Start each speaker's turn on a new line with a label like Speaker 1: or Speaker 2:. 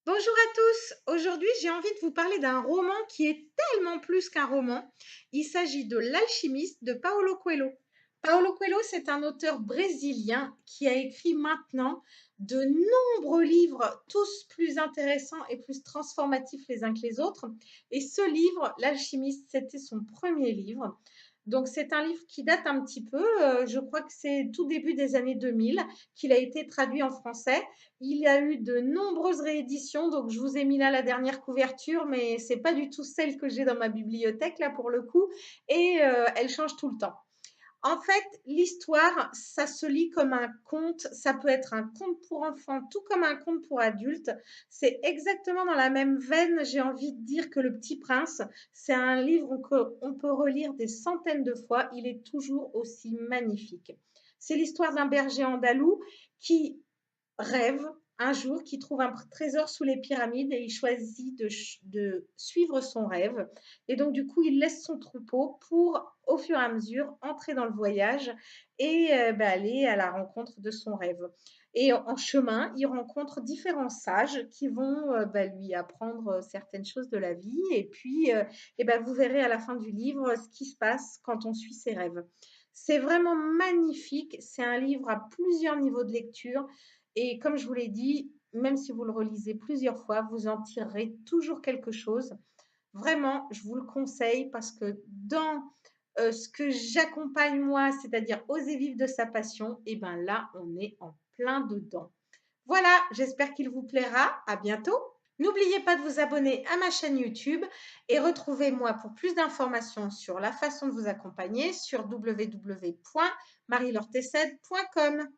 Speaker 1: Bonjour à tous. Aujourd'hui, j'ai envie de vous parler d'un roman qui est tellement plus qu'un roman. Il s'agit de L'Alchimiste de Paulo Coelho. Paulo Coelho, c'est un auteur brésilien qui a écrit maintenant de nombreux livres, tous plus intéressants et plus transformatifs les uns que les autres. Et ce livre, L'Alchimiste, c'était son premier livre. Donc, c'est un livre qui date un petit peu, je crois que c'est tout début des années 2000 qu'il a été traduit en français. Il y a eu de nombreuses rééditions, donc je vous ai mis là la dernière couverture, mais c'est pas du tout celle que j'ai dans ma bibliothèque là pour le coup, et elle change tout le temps. En fait, l'histoire, ça se lit comme un conte, ça peut être un conte pour enfants, tout comme un conte pour adultes. C'est exactement dans la même veine, j'ai envie de dire, que Le Petit Prince. C'est un livre qu'on peut relire des centaines de fois, il est toujours aussi magnifique. C'est l'histoire d'un berger andalou qui rêve un jour qu'il trouve un trésor sous les pyramides et il choisit de suivre son rêve. Et donc, du coup, il laisse son troupeau pour, au fur et à mesure, entrer dans le voyage et aller à la rencontre de son rêve. Et en chemin, il rencontre différents sages qui vont lui apprendre certaines choses de la vie. Et puis, vous verrez à la fin du livre ce qui se passe quand on suit ses rêves. C'est vraiment magnifique. C'est un livre à plusieurs niveaux de lecture. Et comme je vous l'ai dit, même si vous le relisez plusieurs fois, vous en tirerez toujours quelque chose. Vraiment, je vous le conseille parce que dans ce que j'accompagne moi, c'est-à-dire oser vivre de sa passion, et ben là, on est en plein dedans. Voilà, j'espère qu'il vous plaira. À bientôt. N'oubliez pas de vous abonner à ma chaîne YouTube et retrouvez-moi pour plus d'informations sur la façon de vous accompagner sur www.marielortessed.com.